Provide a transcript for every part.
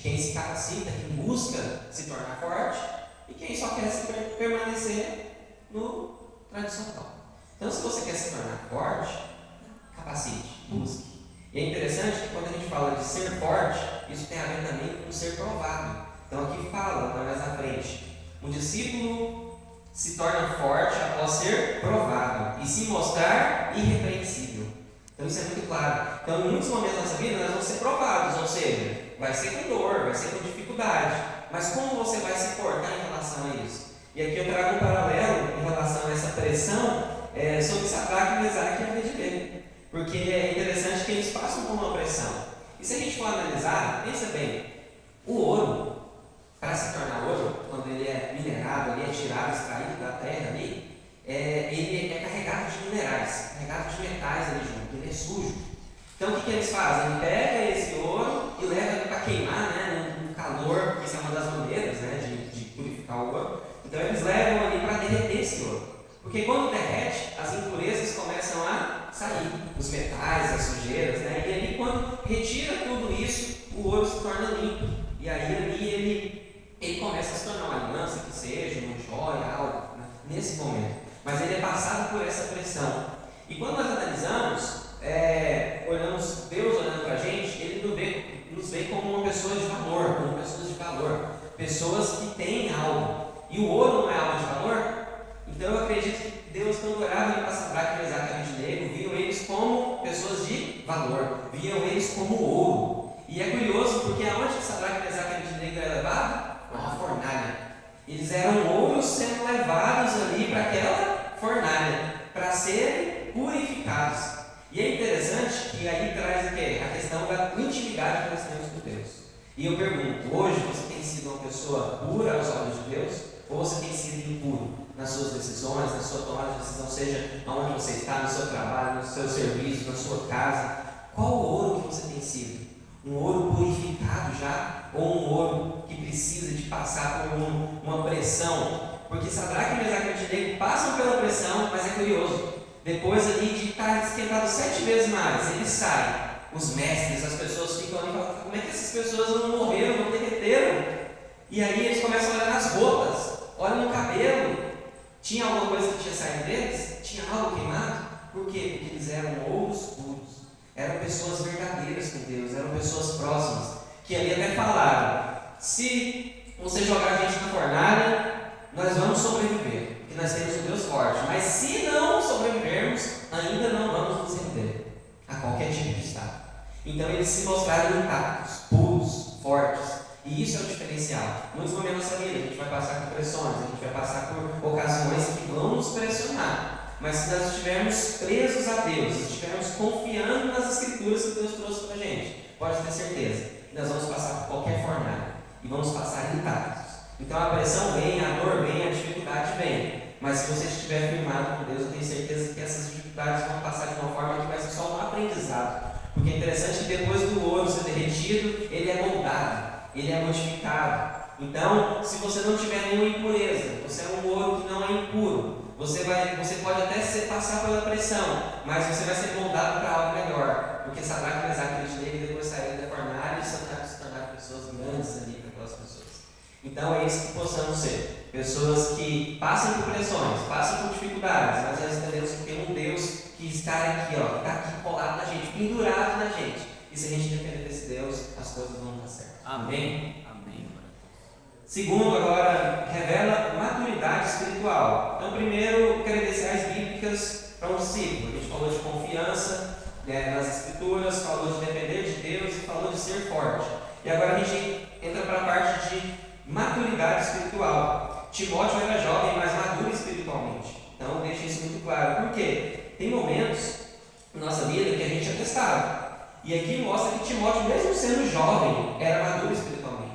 quem se capacita, quem busca se tornar forte, e quem só quer permanecer no tradicional. Então, se você quer se tornar forte, capacite, busque. E é interessante que quando a gente fala de ser forte, isso tem a ver também com ser provado. Então aqui fala, mais na frente, um discípulo se torna forte após ser provado e se mostrar irrepreensível. Então isso é muito claro. Então em muitos momentos da nossa vida nós vamos ser provados, ou seja, vai ser com dor, vai ser com dificuldade. Mas como você vai se portar em relação a isso? E aqui eu trago um paralelo em relação a essa pressão sobre Sadraque, Mesaque e Abednego. Porque é interessante que eles passam por uma pressão. E se a gente for analisar, pensa bem, o ouro, para se tornar ouro, quando ele é minerado, ele é tirado, extraído da terra ali, ele é carregado de minerais, carregado de metais ali junto, ele é sujo. Então o que eles fazem? Ele pega esse ouro e leva ele para queimar, né, no calor, que isso é uma das maneiras, né, de purificar o ouro. Então eles levam ali para derreter esse ouro. Porque quando derrete, as impurezas começam a sair, os metais, as sujeiras, né? E ali quando retira tudo isso, o ouro se torna limpo. E aí ali ele começa a se tornar uma aliança, que seja, uma joia, algo, né? Nesse momento. Mas ele é passado por essa pressão. E quando nós analisamos, olhamos Deus olhando para a gente, Ele nos vê como uma pessoa de valor, como pessoas de valor, pessoas que têm algo. E o ouro não é algo de valor? Então eu acredito que Deus, quando orava para Sadraque, Mesaque e Abednego, viam eles como pessoas de valor, viam eles como ouro. E é curioso porque aonde Sadraque, Mesaque e Abednego era levado? Uma fornalha. Eles eram ouros sendo levados ali para aquela fornalha, para serem purificados. E é interessante que aí traz o quê? A questão da intimidade que nós temos com Deus. E eu pergunto, hoje você tem sido uma pessoa pura aos olhos de Deus? Ou você tem sido impuro nas suas decisões, na sua tomada de decisão, seja onde você está, no seu trabalho, no seu serviço, na sua casa? Qual o ouro que você tem sido? Um ouro purificado já? Ou um ouro que precisa de passar por uma pressão? Porque Sadraque, Mesaque e Abednego passam pela pressão, mas é curioso. Depois ali de estar esquentado 7 vezes mais, eles saem. Os mestres, as pessoas ficam ali e falam, como é que essas pessoas não morreram, não derreteram? E aí eles começam a olhar nas roupas, olham no cabelo. Tinha alguma coisa que tinha saído deles? Tinha algo queimado? Por quê? Porque eles eram ouros puros. Eram pessoas verdadeiras com Deus, eram pessoas próximas. Que ali até falaram, se você jogar a gente na fornalha, nós vamos sobreviver, porque nós temos um Deus forte. Mas se não sobrevivermos, ainda não vamos nos render a qualquer tipo de estado. Então eles se mostraram intactos, puros, fortes. E isso é o diferencial. Muitos momentos da nossa vida, a gente vai passar por pressões, a gente vai passar por ocasiões que vão nos pressionar. Mas se nós estivermos presos a Deus, se estivermos confiando nas Escrituras que Deus trouxe para a gente, pode ter certeza que nós vamos passar por qualquer fornalha e vamos passar intactos. Então a pressão vem, a dor vem, a dificuldade vem. Mas se você estiver firmado com Deus, eu tenho certeza que essas dificuldades vão passar de uma forma que vai ser só um aprendizado. Porque é interessante que depois do ouro ser derretido, ele é moldado. Ele é modificado. Então, se você não tiver nenhuma impureza, você é um ouro que não é impuro, você pode até passar pela pressão, mas você vai ser moldado para algo melhor. Porque Sadraque, Mesaque e Abednego depois saíram da fornalha e se tornaram pessoas grandes ali para aquelas pessoas. Então é isso que possamos ser. Pessoas que passam por pressões, passam por dificuldades, mas nós entendemos que tem um Deus que está aqui, ó, está aqui colado na gente, pendurado na gente. E se a gente depender desse Deus, as coisas vão dar certo. Amém? Amém. Segundo, agora, revela maturidade espiritual. Então, primeiro, credenciais bíblicas para um discípulo. A gente falou de confiança nas Escrituras, falou de depender de Deus e falou de ser forte. E agora a gente entra para a parte de maturidade espiritual. Timóteo era jovem, mas maduro espiritualmente. Então, deixa isso muito claro. Por quê? Tem momentos na nossa vida que a gente é testado. E aqui mostra que Timóteo, mesmo sendo jovem, era maduro espiritualmente.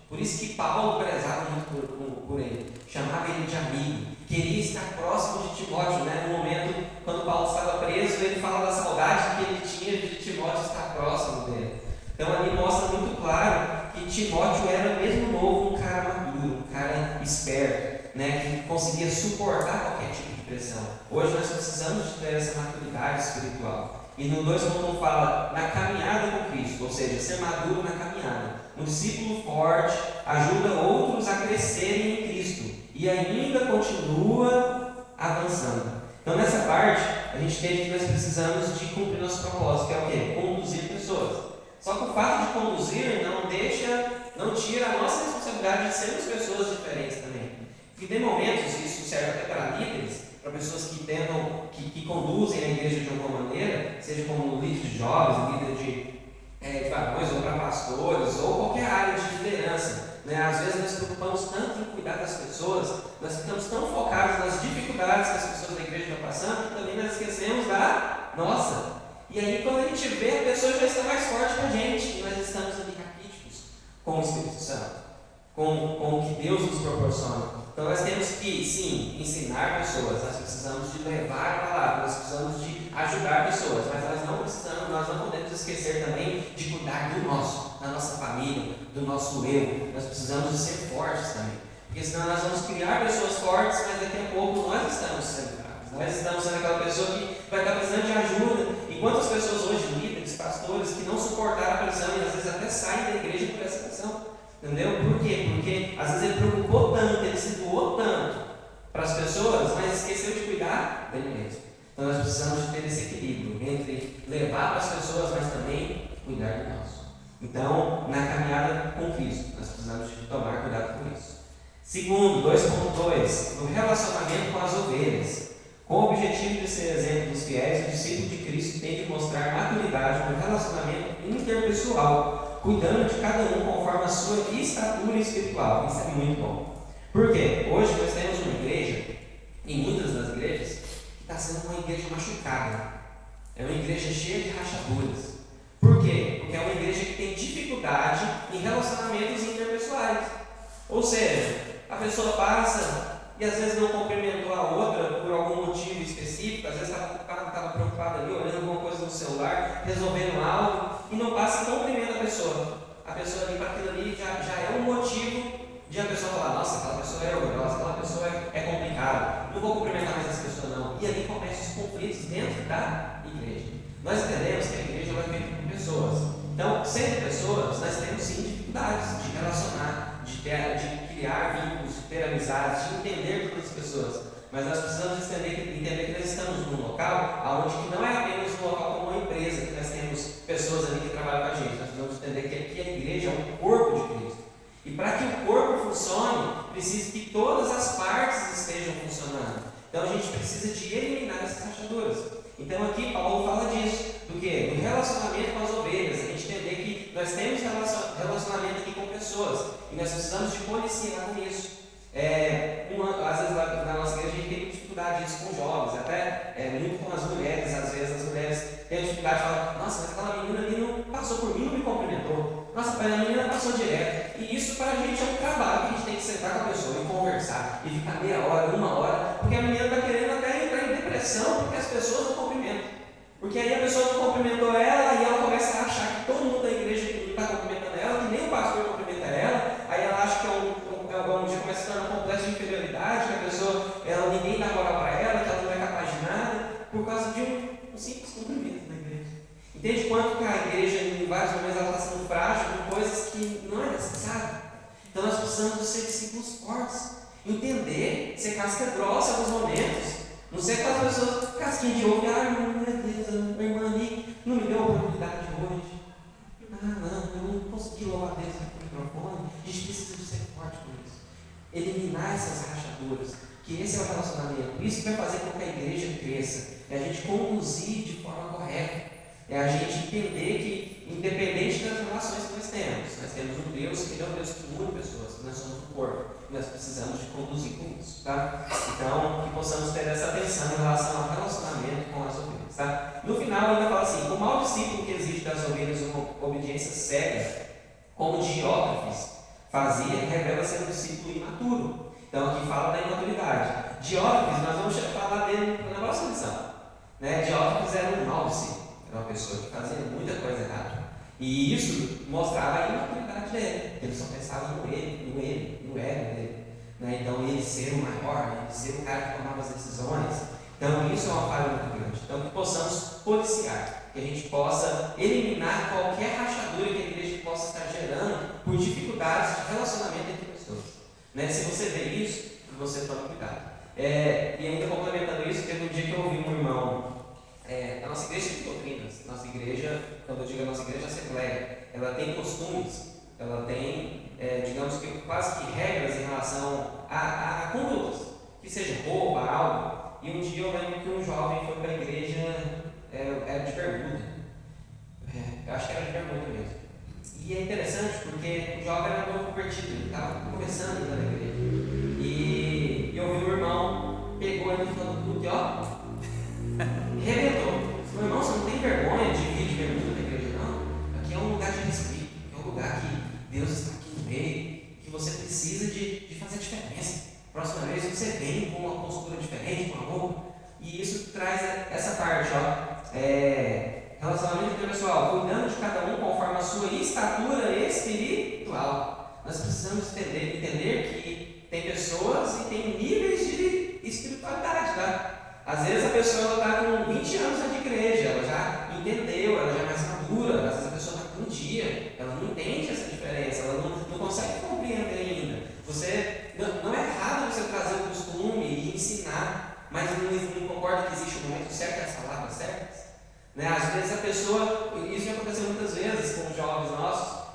Por isso que Paulo prezava muito por ele, chamava ele de amigo, queria estar próximo de Timóteo, né? No momento quando Paulo estava preso, ele fala da saudade que ele tinha de Timóteo estar próximo dele. Então ali mostra muito claro que Timóteo era mesmo novo, um cara maduro, um cara esperto, né? Que conseguia suportar qualquer tipo de pressão. Hoje nós precisamos de ter essa maturidade espiritual. E no 2.1 fala na caminhada com Cristo, ou seja, ser maduro na caminhada. Um discípulo forte ajuda outros a crescerem em Cristo e ainda continua avançando. Então, nessa parte, a gente entende que nós precisamos de cumprir nosso propósito, que é o quê? Conduzir pessoas. Só que o fato de conduzir não tira a nossa responsabilidade de sermos pessoas diferentes também. Porque tem momentos, isso serve até para líderes, para pessoas que conduzem a igreja de alguma maneira, seja como líder de jovens, líder de varões, ou para pastores, ou qualquer área de liderança. Às vezes nós nos preocupamos tanto em cuidar das pessoas, nós ficamos tão focados nas dificuldades que as pessoas da igreja estão passando, que também nós esquecemos da nossa. E aí, quando a gente vê, a pessoa já está mais forte que a gente, e nós estamos ali raquíticos com o Espírito Santo, com o que Deus nos proporciona. Então, nós temos que, sim, ensinar pessoas, nós precisamos de levar a palavra, nós precisamos de ajudar pessoas, mas nós não podemos esquecer também de cuidar do nosso, da nossa família, do nosso eu. Nós precisamos de ser fortes também, porque senão nós vamos criar pessoas fortes, mas daqui a pouco nós estamos sendo fracos, nós estamos sendo aquela pessoa que vai estar precisando de ajuda. E quantas pessoas hoje, líderes, pastores, que não suportaram a pressão e às vezes até saem da igreja por essa pressão. Entendeu? Por quê? Porque às vezes ele preocupou tanto, ele se doou tanto para as pessoas, mas esqueceu de cuidar dele mesmo. Então nós precisamos de ter esse equilíbrio entre levar para as pessoas, mas também cuidar de nós. Então, na caminhada com Cristo, nós precisamos de tomar cuidado com isso. Segundo, 2.2, no relacionamento com as ovelhas. Com o objetivo de ser exemplo dos fiéis, o discípulo de Cristo tem de mostrar maturidade no relacionamento interpessoal, cuidando de cada um conforme a sua estatura espiritual. Isso é muito bom. Por quê? Hoje nós temos uma igreja, em muitas das igrejas, que está sendo uma igreja machucada. É uma igreja cheia de rachaduras. Por quê? Porque é uma igreja que tem dificuldade em relacionamentos interpessoais. Ou seja, a pessoa passa e às vezes não cumprimentou a outra por algum motivo específico, às vezes estava preocupado ali, olhando alguma coisa no celular, resolvendo algo, e não passa e cumprimenta a pessoa. A pessoa ali, para aquilo ali, já é um motivo de a pessoa falar, nossa, aquela pessoa é orgulhosa, aquela pessoa é complicada, não vou cumprimentar mais essa pessoa não. E ali começam os conflitos dentro da igreja. Nós entendemos que a igreja é feita por pessoas. Então, sendo pessoas, nós temos sim dificuldades de relacionar, de criar vínculos, de ter amizades, de entender todas as pessoas. Mas nós precisamos entender que nós estamos num local onde que não é apenas um local como uma empresa, que nós temos pessoas ali que trabalham com a gente. Nós precisamos entender que aqui a igreja é o corpo de Cristo. E para que o corpo funcione, precisa que todas as partes estejam funcionando. Então a gente precisa de eliminar essas rachaduras. Então aqui Paulo fala disso, do que? Do relacionamento com as ovelhas. A gente entender que nós temos relacionamento aqui com pessoas e nós precisamos de policiar nisso. Às vezes na nossa igreja a gente tem dificuldade disso com jovens, até muito com as mulheres. Às vezes as mulheres têm dificuldade de falar, nossa, mas aquela menina ali não passou por mim, não me cumprimentou. Nossa, a menina passou direto. E isso para a gente é um trabalho que a gente tem que sentar com a pessoa e conversar e ficar meia hora, uma hora, porque a menina está querendo até entrar em depressão porque as pessoas não cumprimentam. Porque aí a pessoa não cumprimentou ela e ela começa a achar que todo mundo da igreja não está cumprimentando ela, que nem o pastor cumprimenta ela. Aí ela acha que um dia começa a se tornar um complexo de inferioridade, que a pessoa, ninguém dá moral para ela, que ela não é capaz de nada, por causa de um simples cumprimento na igreja. Entende quanto que a igreja, em vários momentos, ela está sendo frágil com coisas que não é necessário? Então nós precisamos de ser discípulos fortes, entender, ser casca grossa em alguns momentos, não ser aquelas pessoas casquinha de ovo, meu Deus, a minha irmã ali não me deu a oportunidade hoje. Não, eu não consegui louvar a Deus aqui no microfone. A gente precisa de ser forte com isso. Eliminar essas rachaduras, que esse é o relacionamento. Isso que vai fazer com que a igreja cresça. É a gente conduzir de forma correta. É a gente entender que, independente das relações que nós temos um Deus que é um Deus que une pessoas, que nós somos um corpo. E nós precisamos de conduzir com isso. Tá? Então, que possamos ter essa atenção em relação ao relacionamento com as ovelhas. Tá? No final, ainda fala assim: o mau discípulo que exige das ovelhas uma obediência cega, como Diótrefes fazia, revela ser um discípulo imaturo. Então, aqui fala da imaturidade. Diótrefes, nós vamos falar dele na próxima lição. Diótrefes era um mau discípulo, era uma pessoa que fazia muita coisa errada. E isso mostrava a imaturidade dele. Ele só pensava no ego dele. Então, ele ser o maior, ele ser o cara que tomava as decisões. Então, isso é uma falha muito grande. Então, que possamos policiar. que a gente possa eliminar qualquer rachadura que a igreja possa estar gerando por dificuldades de relacionamento entre pessoas. Né? Se você vê isso, você toma cuidado. E ainda complementando isso, teve um dia que eu ouvi um irmão, a nossa igreja de doutrinas, nossa igreja, quando eu digo a nossa igreja, a Assembleia, ela tem costumes, ela tem, digamos que quase que regras em relação a condutas, que seja roupa, algo. E um dia eu lembro que um jovem foi para a igreja, era de bermuda, eu acho que era de bermuda mesmo. E é interessante porque o jovem era novo convertido, ele estava começando na igreja. E eu vi um irmão, pegou ele no final do culto e arrebentou. Meu irmão, você não tem vergonha de vir de bermuda na igreja, não? Aqui é um lugar de respeito, é um lugar que Deus está aqui no meio, que você precisa de fazer diferença. Próxima vez você vem com uma postura diferente, com amor. E isso traz essa parte, relacionamento interpessoal, cuidando de cada um conforme a sua estatura espiritual. Nós precisamos entender que tem pessoas e tem níveis de espiritualidade, tá? Às vezes a pessoa está com 20 anos de igreja, ela já entendeu, ela já é mais madura. Às vezes a pessoa está com um dia, ela não entende essa diferença, ela não consegue compreender ainda. Não é errado você trazer o costume e ensinar, mas não concorda que existe o momento certo e as palavras certas? Né? Às vezes a pessoa, isso já aconteceu muitas vezes com jovens nossos,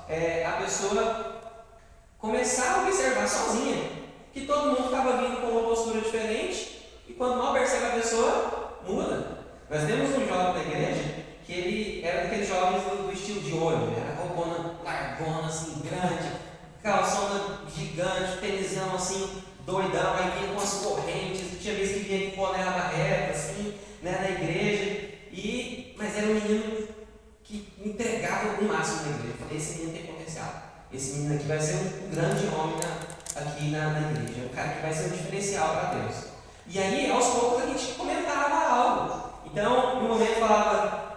a pessoa começar a observar sozinha que todo mundo estava vindo com uma postura diferente e quando mal percebe a pessoa, muda. Nós temos um jovem da igreja que ele era daqueles jovens do estilo de olho, era roupona largona assim, grande, calçona gigante, tênisão assim, doidão, aí vinha com as correntes, tinha vezes que vinha com boné reta, assim, né, na igreja, mas era um menino que entregava o máximo na igreja. Eu falei, esse menino tem potencial, esse menino aqui vai ser um grande homem aqui na igreja, um cara que vai ser um diferencial para Deus. E aí, aos poucos, a gente comentava algo. Então, no momento falava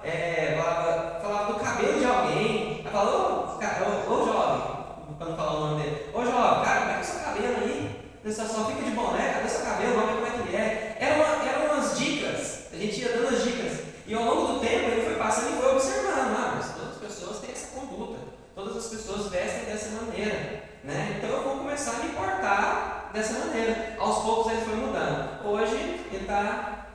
do cabelo de alguém, falava, ô jovem, para não falar o nome dele, ô jovem, cara, como é que é o seu cabelo aí? Você só fica de boné, cadê o seu cabelo? Vamos ver como é que é. Eram umas dicas, a gente ia dando as dicas. E ao longo do tempo ele foi passando e foi observando, mas todas as pessoas têm essa conduta, todas as pessoas vestem dessa maneira, né? Então eu vou começar a me portar dessa maneira. Aos poucos ele foi mudando. Hoje ele está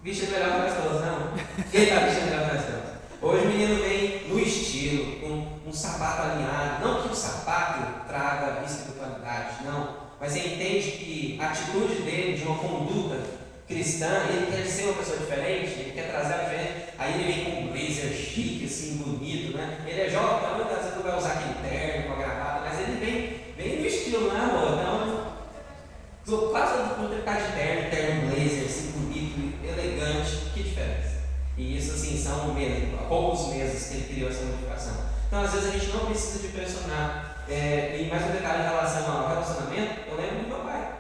vestido melhor que nós todos, não? Ele está vestido melhor que nós todos. Hoje o menino vem no estilo, com um sapato alinhado. Não que o sapato traga espiritualidade, não. Mas ele entende que a atitude dele, de uma conduta cristã, ele quer ser uma pessoa diferente, ele quer trazer a diferença. Aí ele vem com um blazer chique, assim, bonito, né? Ele é jovem, então muitas vezes não vai usar aquele terno com a gravata, mas ele vem no estilo, né, amor? Então, quase todo mundo ficar de terno blazer, assim, bonito, elegante, que diferença. E isso, assim, são há poucos meses que ele criou essa modificação. Então, às vezes, a gente não precisa de pressionar. E mais um detalhe em relação ao relacionamento, eu lembro do meu pai.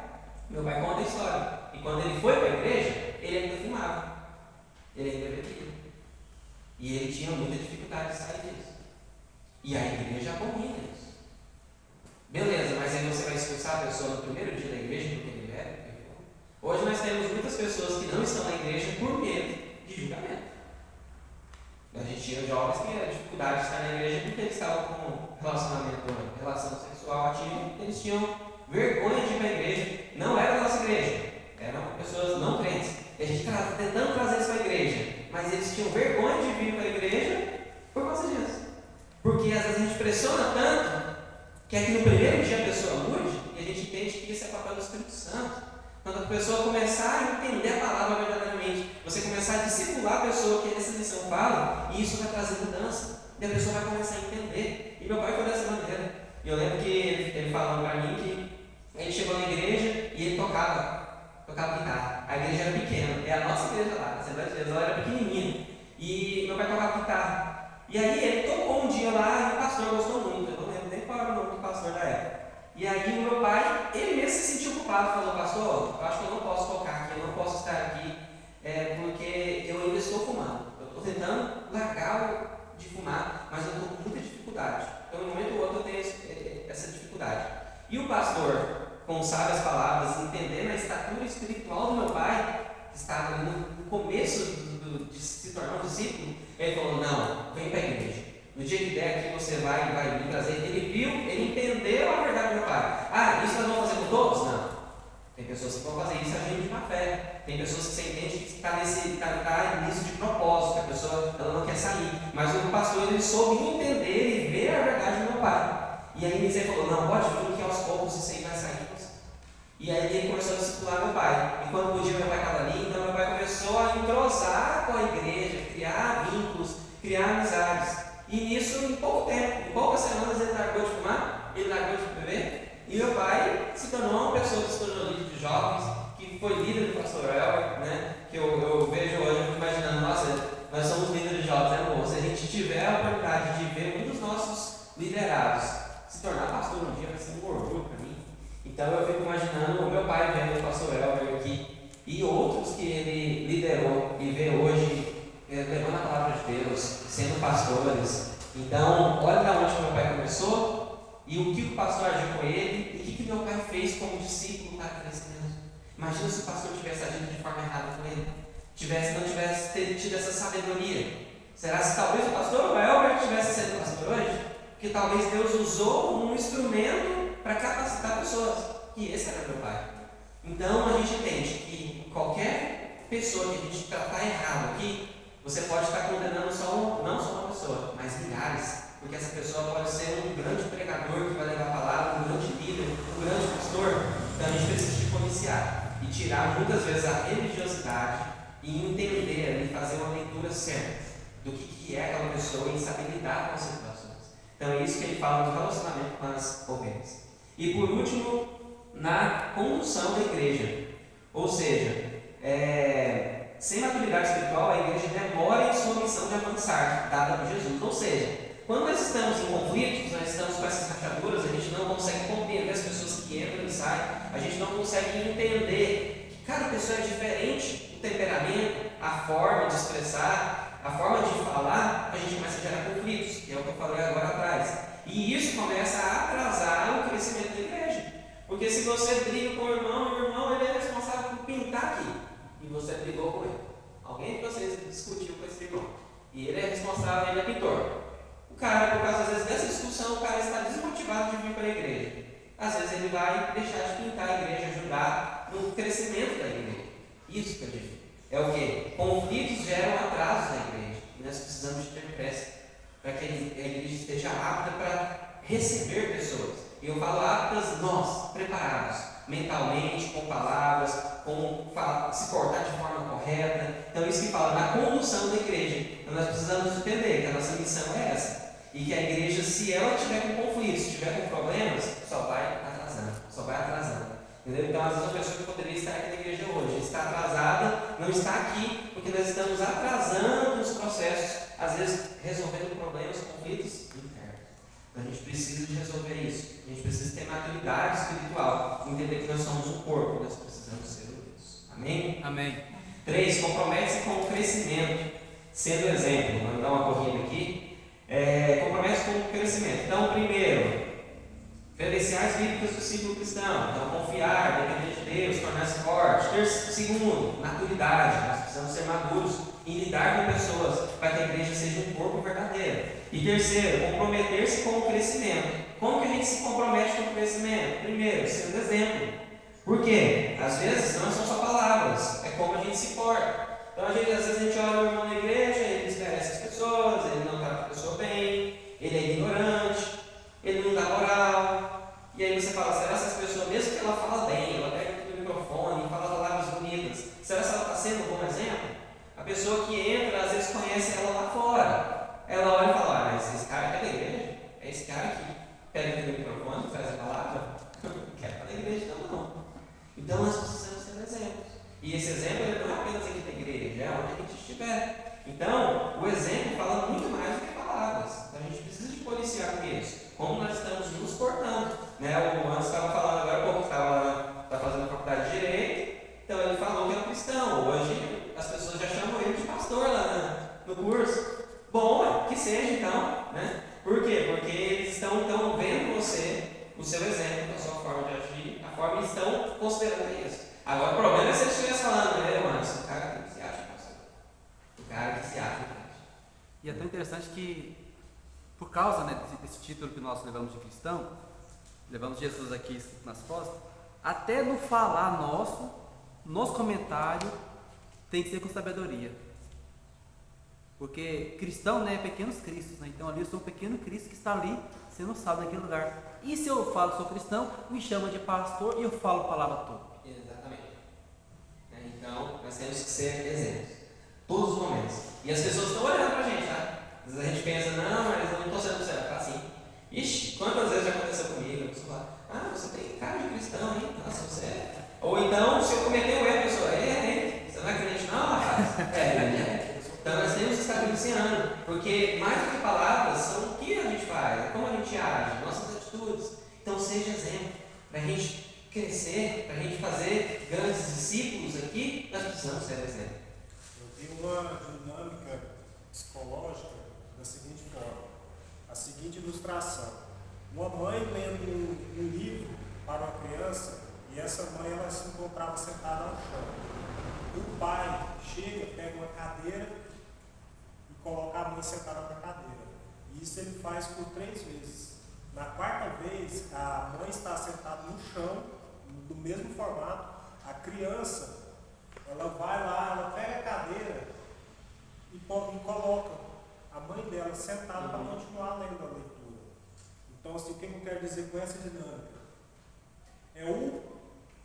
Meu pai conta a história. E quando ele foi para a igreja, ele ainda fumava. Ele ainda bebia. E ele tinha muita dificuldade de sair disso. E a igreja abomina isso. Beleza, mas aí você vai expulsar a pessoa no primeiro dia da igreja porque ele bebe? Hoje nós temos muitas pessoas que não estão na igreja por medo de julgamento. A gente tinha jovens que tinham dificuldade de estar na igreja porque eles estavam com relação sexual ativa, eles tinham vergonha de ir para a igreja. Não era a nossa igreja, eram pessoas não crentes. E a gente estava tentando trazer isso para a igreja, mas eles tinham vergonha de vir para a igreja por causa disso. Porque às vezes a gente pressiona tanto que é que no primeiro dia a pessoa mude e a gente entende que isso é papel do Espírito Santo. Quando a pessoa começar a entender a palavra verdadeiramente, você começar a discipular a pessoa que essa lição fala, e isso vai trazer mudança. E a pessoa vai começar a entender. E meu pai foi dessa maneira. E eu lembro que ele falando para mim que ele chegou na igreja e ele tocava guitarra. A igreja era pequena, é a nossa igreja lá, a Assembleia de Deus, ela era pequenininha. E meu pai tocava guitarra. E aí ele tocou um dia lá e o pastor gostou muito. Eu não lembro nem qual era o nome do pastor da época. E aí o meu pai, ele mesmo se sentiu culpado, falou, pastor, eu acho que eu não posso tocar aqui, eu não posso estar aqui, porque eu ainda estou fumando. Eu estou tentando largar de fumar, mas eu estou com muita dificuldade. Então, de um momento ou outro, eu tenho essa dificuldade. E o pastor, com sábias palavras, entendendo a estatura espiritual do meu pai, que estava ali no começo de se tornar um discípulo, Ele falou, não, vem para a igreja. No dia que der aqui você vai me trazer. Ele viu, ele entendeu a verdade do meu pai. Ah, isso nós vamos fazer com todos? Não. Tem pessoas que vão fazer isso agindo de má fé. Tem pessoas que você entende que está nisso de propósito, que a pessoa ela não quer sair. Mas o pastor ele soube entender e ver a verdade do meu pai. E aí ele falou, não, pode vir que aos poucos isso aí vai sair. E aí ele começou a discipular meu pai. E quando podia, meu pai estava ali, então meu pai começou a entrosar com a igreja, criar vínculos, criar amizades. E nisso, em pouco tempo, em poucas semanas, ele largou de fumar, ele largou de beber. E meu pai se tornou uma pessoa que se tornou líder de jovens, que foi líder do pastor Elber, né? Que eu vejo hoje, eu fico imaginando, nossa, nós somos líderes de jovens, né, amor? Se a gente tiver a oportunidade de ver um dos nossos liderados se tornar pastor um dia, vai ser um orgulho para mim. Então eu fico imaginando o meu pai vendo o pastor Elber aqui e outros que ele liderou e vê hoje levando a palavra de Deus, sendo pastores. Então, olha da onde meu pai começou e o que o pastor agiu com ele e o que meu pai fez como discípulo para crescimento. Imagina se o pastor tivesse agido de forma errada com ele, não tivesse tido essa sabedoria. Será que talvez o pastor Elber tivesse sido pastor hoje? Porque talvez Deus usou um instrumento para capacitar pessoas. E esse era meu pai. Então a gente entende que qualquer pessoa que a gente tratar errado aqui, você pode estar condenando não só uma pessoa, mas milhares. Porque essa pessoa pode ser um grande pregador que vai levar a palavra, um grande líder, um grande pastor. Então a gente precisa de policiar e tirar muitas vezes a religiosidade e entender ali, fazer uma leitura certa do que é aquela pessoa e saber lidar com as situações. Então é isso que ele fala no relacionamento com as ovelhas. E por último, na condução da igreja. Ou seja, sem maturidade espiritual, a igreja demora em sua missão de avançar, dada por Jesus. Ou seja, quando nós estamos em conflitos, nós estamos com essas rachaduras, a gente não consegue compreender as pessoas que entram e saem, a gente não consegue entender que cada pessoa é diferente, o temperamento, a forma de expressar, a forma de falar, a gente começa a gerar conflitos, que é o que eu falei agora atrás. E isso começa a atrasar o crescimento da igreja. Porque se você briga com o irmão ele é responsável por pintar aqui. E você brigou com ele. Alguém de vocês discutiu com esse irmão. E ele é responsável, ele é pintor. O cara, por causa às vezes dessa discussão, o cara está desmotivado de vir para a igreja. Às vezes ele vai deixar de pintar a igreja, ajudar no crescimento da igreja. Isso que eu digo. É o quê? Conflitos geram atrasos na igreja. E nós precisamos de ter pressa para que a igreja esteja apta para receber pessoas. E eu falo aptas, nós, preparados, mentalmente, com palavras, com se portar de forma correta. Então isso que fala na condução da igreja. Então nós precisamos entender que a nossa missão é essa. E que a igreja, se ela tiver com conflitos, se tiver com problemas, só vai atrasando. Entendeu? Então, às vezes, uma pessoa que poderia estar aqui na igreja hoje está atrasada, não está aqui, porque nós estamos atrasando os processos, às vezes resolvendo problemas, conflitos internos. Então, a gente precisa de resolver isso. A gente precisa ter maturidade espiritual, entender que nós somos um corpo, nós precisamos ser unidos. Amém? Amém. 3. Compromete-se com o crescimento, sendo exemplo. Vamos dar uma corrida aqui. Compromete-se com o crescimento. Então, primeiro, credenciais bíblicas do ciclo cristão. Então, confiar, depender de Deus, tornar-se forte. Segundo, maturidade. Nós precisamos ser maduros em lidar com pessoas para que a igreja seja um corpo verdadeiro. E terceiro, comprometer-se com o crescimento. Como que a gente se compromete com o crescimento? Primeiro, sendo exemplo. Por quê? Às vezes não são só palavras, é como a gente se porta. Então, às vezes a gente olha o irmão na igreja, ele desmerece as pessoas, ele não trata a pessoa bem, ele é ignorante, ele não dá moral. E aí você fala, será que essa pessoa, mesmo que ela fala bem, ela pega aqui no microfone e fala palavras bonitas, será que ela está sendo um bom exemplo? A pessoa que entra, às vezes conhece ela lá fora. Ela olha e fala, mas esse cara é da igreja? É esse cara que pega aqui no microfone, traz a palavra? Não quer para a igreja, não. Então nós precisamos ser exemplos. E esse exemplo não é apenas aqui na igreja, é onde a gente estiver. Então, o exemplo fala muito mais do que palavras. Então a gente precisa de policiar com isso. Como nós estamos nos portando. Né? O Anderson estava falando agora há pouco, está fazendo faculdade de Direito, então ele falou que é um cristão. Hoje as pessoas já chamam ele de pastor lá no curso. Bom, que seja então. Né? Por quê? Porque eles estão então vendo você, o seu exemplo, a sua forma de agir, a forma que estão considerando isso. Agora o problema é se ele estivesse falando, Anderson, o cara que se acha pastor. O cara que se acha crente. E é tão interessante que, por causa, né, desse título que nós levamos de cristão, levamos Jesus aqui nas costas, até no falar nos comentários, tem que ser com sabedoria. Porque cristão, né, é pequenos cristos, né? Então ali eu sou um pequeno Cristo que está ali sendo salvo naquele lugar. E se eu falo que sou cristão, me chama de pastor e eu falo palavra toda. Exatamente. Então, nós temos que ser exemplos. Todos os momentos. E as pessoas estão olhando pra gente, tá? Às vezes a gente pensa, não, mas eu não estou sendo certo. Tá assim. Ixi, quantas vezes já aconteceu comigo? A pessoa fala, você tem cara de cristão, hein? Nossa, você é. Ou então, se eu cometer um erro, a pessoa, hein? Você não é crente não, rapaz? Então nós temos que estar policiando, porque mais do que palavras são o que a gente faz, como a gente age, nossas atitudes. Então seja exemplo, para a gente crescer, para a gente fazer grandes discípulos aqui, nós precisamos ser exemplo. Eu vi uma dinâmica psicológica da seguinte forma, a seguinte ilustração. Uma mãe lendo um livro para uma criança e essa mãe ela se encontrava sentada no chão. O pai chega, pega uma cadeira e coloca a mãe sentada na cadeira. E isso ele faz por 3 vezes. Na 4ª vez, a mãe está sentada no chão, do mesmo formato. A criança, ela vai lá, ela pega a cadeira e coloca a mãe dela sentada para continuar lendo a leitura. Então, assim, o que eu quero dizer com essa dinâmica? É o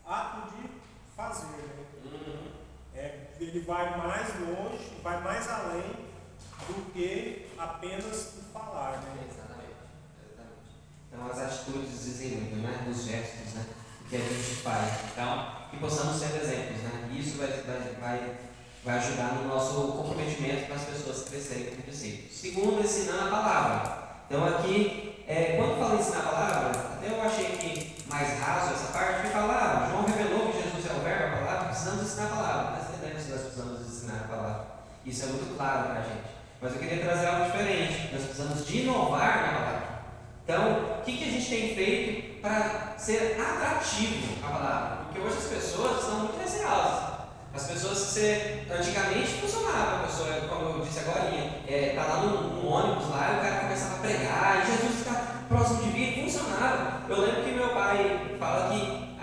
ato de fazer, né? Ele vai mais longe, vai mais além do que apenas o falar, né? Exatamente. Então as atitudes dizem muito, né? Os gestos, né? O que a gente faz. Então, que possamos ser exemplos, né? E isso vai ajudar no nosso comprometimento para as pessoas crescerem como discípulos. Segundo, ensinar a palavra. Então aqui, quando fala ensinar a palavra, até eu achei que mais raso essa parte, que fala, João revelou que Jesus é o verbo, a palavra, precisamos ensinar a palavra. Nós entendemos que nós precisamos ensinar a palavra. Isso é muito claro para a gente. Mas eu queria trazer algo diferente. Nós precisamos de inovar na palavra. Então, o que a gente tem feito para ser atrativo a palavra? Porque hoje as pessoas estão muito receosas. As pessoas que antigamente funcionavam, a pessoa, como eu disse agora, está lá no ônibus lá, e o cara começava a pregar, e Jesus está próximo de vir, funcionava. Eu lembro que meu pai fala que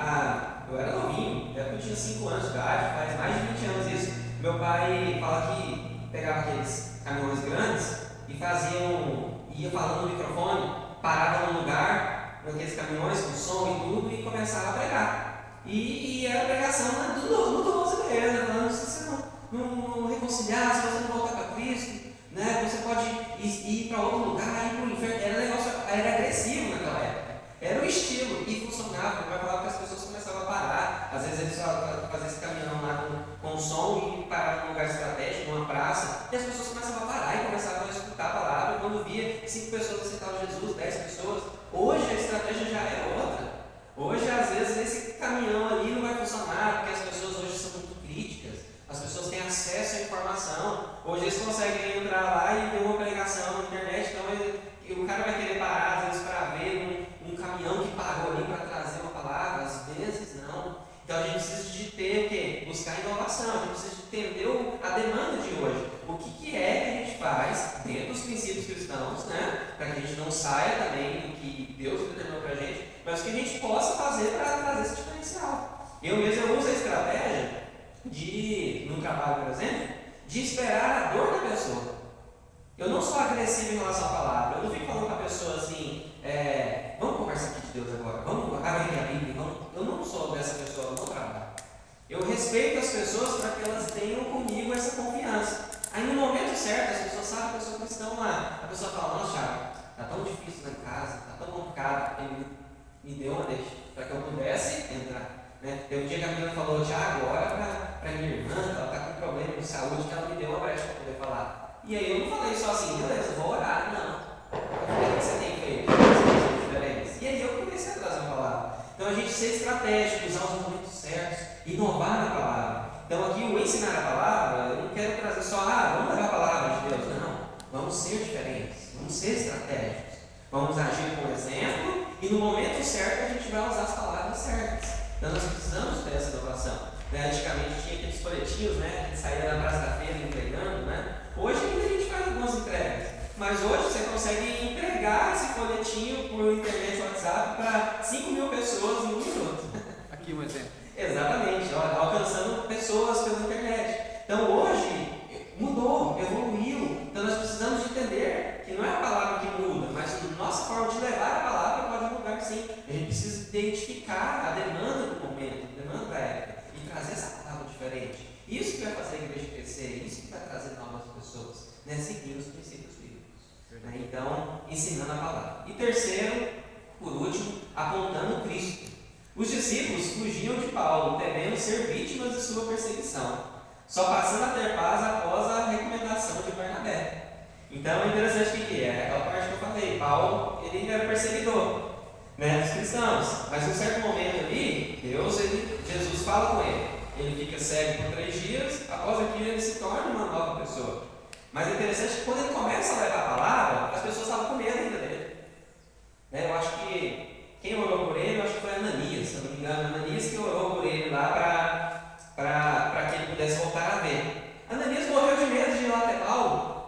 eu era novinho, eu tinha 5 anos de idade, faz mais de 20 anos isso. Meu pai fala que pegava aqueles caminhões grandes e ia falando no microfone, parava num lugar, naqueles caminhões com som e tudo, e começava a pregar. E era a pregação no 12 mesmo, falando, se você não reconciliar, se você não voltar para Cristo, né, você pode ir para outro lugar, ir para o inferno. Era agressivo naquela época. Era o estilo e funcionava. Vai falar que as pessoas começavam a parar. Às vezes eles faziam esse caminhão lá com som e paravam num lugar estratégico, numa praça, e as pessoas começavam a parar e começavam a escutar a palavra. Quando via 5 pessoas aceitavam Jesus, 10 pessoas, hoje a estratégia já é outra. Hoje, às vezes, esse caminhão ali não vai funcionar, porque as pessoas hoje são muito críticas, as pessoas têm acesso à informação. Hoje eles conseguem entrar lá e ver uma pregação na internet, então o cara vai querer parar, às vezes, para ver um caminhão que parou ali para trazer uma palavra, às vezes não. Então a gente precisa de ter o quê? Buscar inovação, a gente precisa de entender a demanda de hoje. O que é que a gente faz dentro dos princípios cristãos, né? Para que a gente não saia também do que Deus determinou para a gente, mas que a gente possa fazer para trazer esse diferencial. Eu mesmo uso a estratégia no trabalho, por exemplo, de esperar a dor da pessoa. Eu não sou agressivo em relação à palavra, eu não fico falando para a pessoa assim, vamos conversar aqui de Deus agora, vamos abrir a Bíblia, eu não sou dessa pessoa no trabalho. Eu respeito as pessoas para que elas tenham comigo essa confiança. Aí no momento certo, as pessoas sabem que as pessoas estão lá. A pessoa fala, nossa, Thiago, está tão difícil lá em casa, está tão complicado, ele me deu uma deixa, para que eu pudesse entrar. Né? Tem um dia que a menina falou, Thiago, ora para minha irmã, ela está com problema de saúde, que ela me deu uma brecha para poder falar. E aí eu não falei só assim, beleza, vou orar, não. O que você tem feito? E aí eu comecei a trazer uma palavra. Então a gente ser estratégico, usar os momentos certos, inovar na palavra. Então aqui o ensinar a palavra, eu não quero trazer só, vamos levar a palavra de Deus. Não, vamos ser diferentes, vamos ser estratégicos. Vamos agir com exemplo e no momento certo a gente vai usar as palavras certas. Então nós precisamos ter essa inovação. Né? Antigamente tinha aqueles folhetinhos, né? A gente saía na praça da feira entregando, né? Hoje ainda a gente faz algumas entregas, mas hoje você consegue entregar esse folhetinho por internet WhatsApp para 5.000 pessoas em 1 minuto. Aqui um exemplo. Exatamente, olha, alcançando pessoas pela internet. Então hoje mudou, evoluiu. Então nós precisamos de entender que não é a palavra que muda, mas a nossa forma de levar a palavra pode mudar sim. A gente precisa identificar a demanda do momento, a demanda da época e trazer essa palavra diferente. Isso que vai fazer a igreja crescer, isso que vai trazer novas pessoas, né? Seguindo os princípios bíblicos. Né? Então, ensinando a palavra. E terceiro, por último, apontando Cristo. Os discípulos fugiam de Paulo, temendo ser vítimas de sua perseguição, só passando a ter paz após a recomendação de Barnabé. Então é interessante o que é aquela parte que eu falei. Paulo, ele era perseguidor, né, dos cristãos, mas em um certo momento ali, Jesus fala com ele fica cego por 3 dias, após aquilo ele se torna uma nova pessoa. Mas é interessante que quando ele começa a levar a palavra, as pessoas estavam com medo ainda dele. Né, eu acho que quem orou por ele, eu acho que foi Ananias, se eu não me engano, Ananias que orou por ele lá para que ele pudesse voltar a ver. Ananias morreu de medo de ir lá até Paulo.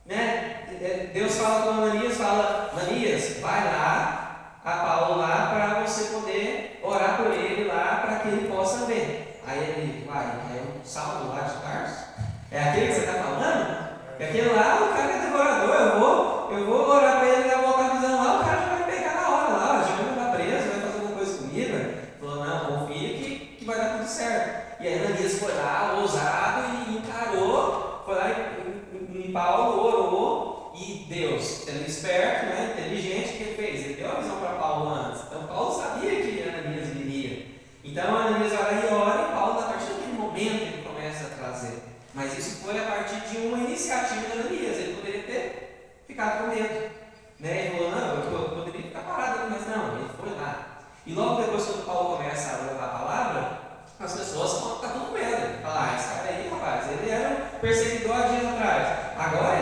Né? Deus fala com Ananias, Ananias, vai lá, a Paulo lá, para você poder orar por ele lá, para que ele possa ver. Aí ele, é um Saulo lá de Tarso? É aquele que você está falando? É aquele lá, o cara é devorador, eu vou orar para ele, vai voltar a visão lá, o cara já vai pegar na hora lá, já vai estar preso, vai fazer alguma coisa comigo. Falou, não, confia que vai dar tudo certo. E aí Ananias foi lá, ousado, e encarou, foi lá em Paulo, orou, e Deus, sendo esperto, né, inteligente, o que ele fez? Ele deu a visão para Paulo antes. Então Paulo sabia que Ananias viria. Então Ananias vai lá e ora, e Paulo, a partir daquele momento, ele começa a trazer. Mas isso foi a partir de uma iniciativa de Ananias. Ele poderia ter ficado com medo. Né? Ele falou, não, eu poderia ficar parado ali, mas não, ele foi lá. E logo depois, quando Paulo começa a levar a palavra, as pessoas ficam tudo com medo. Falam, esse cara aí, rapaz, ele era um perseguidor há dias atrás. Agora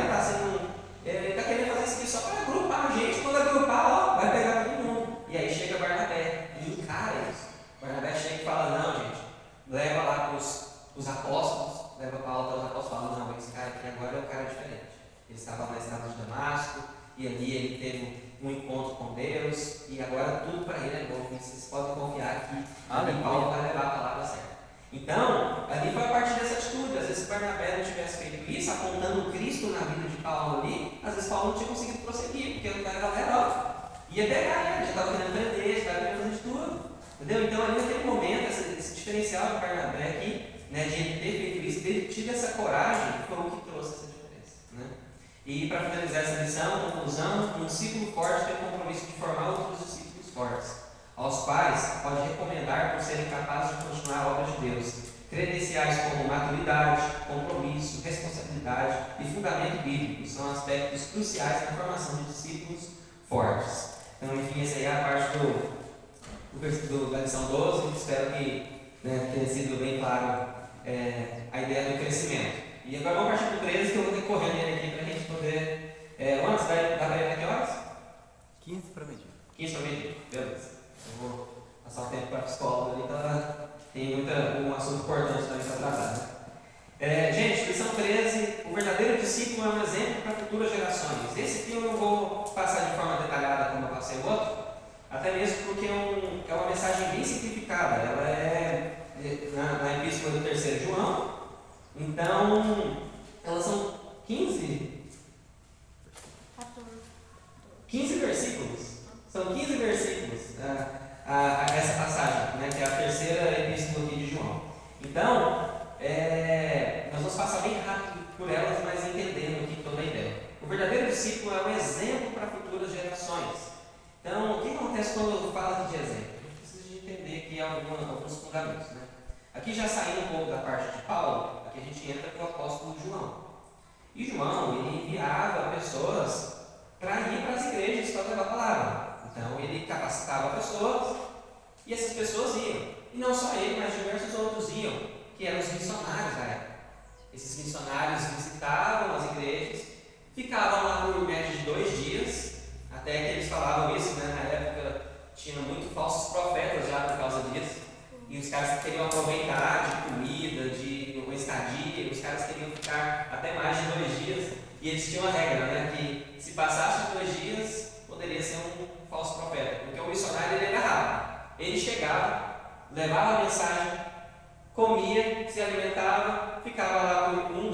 ele está querendo fazer isso aqui só para agrupar a gente. Quando agrupar, vai pegar todo mundo. E aí chega Barnabé e encara isso. Barnabé chega e fala, não, gente, leva lá para os apóstolos, leva Paulo para os apóstolos e fala, não, esse cara aqui agora é um cara diferente. Ele estava na estrada de Damasco, e ali ele teve um encontro com Deus, e agora tudo para ele é novo. Vocês podem confiar que Paulo vai levar a palavra certa. Então, ali foi a partir dessa atitude. Às vezes, se Barnabé não tivesse feito isso, apontando Cristo na vida de Paulo ali, às vezes Paulo não tinha conseguido prosseguir, porque o cara, galera, ia pegar ele, já estava querendo prender, já estava querendo fazer de tudo. Entendeu? Então, ali naquele momento, esse diferencial de Barnabé aqui, né, de ele ter feito isso, ter tido essa coragem, foi o que trouxe essa diferença. Né? E para finalizar essa lição, conclusão, um discípulo forte tem o compromisso de formar outros discípulos fortes, aos quais pode recomendar por serem capazes de continuar a obra de Deus. Credenciais como maturidade, compromisso, responsabilidade e fundamento bíblico são aspectos cruciais na formação de discípulos fortes. Então, enfim, essa aí é a parte da lição 12. Espero que tenha sido bem claro a ideia do crescimento. E agora vamos partir para o 13, que eu vou ter que correr nele aqui para a gente poder. Antes, dá para ir até que horas? 15 para medir. 15 para medir, beleza. Eu vou passar o tempo para a psicóloga ali, então tem um assunto importante também para tratar. Né? Gente, lição 13: o verdadeiro discípulo é um exemplo para futuras gerações. Esse aqui eu não vou passar de forma detalhada como eu passei o outro, até mesmo porque é uma mensagem bem simplificada. Ela é na epístola do 3º João. Então, elas são 15 versículos. São 15 versículos essa passagem, né, que é a terceira epístola aqui de João. Então, nós vamos passar bem rápido por elas, mas entendendo aqui toda a ideia. O verdadeiro discípulo é um exemplo para futuras gerações. Então, o que acontece quando fala de exemplo? A gente precisa de entender aqui alguns fundamentos. Né? Aqui já saindo um pouco da parte de Paulo, aqui a gente entra para o apóstolo João. E João, ele enviava pessoas para ir para as igrejas para levar a palavra. Então, ele capacitava pessoas e essas pessoas iam. E não só ele, mas diversos outros iam, que eram os missionários da época. Esses missionários visitavam as igrejas, ficavam lá por média de 2 dias, até que eles falavam isso, né? Na época tinha muitos falsos profetas já por causa disso. e os caras queriam aproveitar de comida, de uma estadia, os caras queriam ficar até mais de 2 dias, e eles tinham a regra, né, que se passasse 2 dias, poderia ser um falso profeta, porque o missionário ele era rápido. Ele chegava, levava a mensagem, comia, se alimentava, ficava lá por 1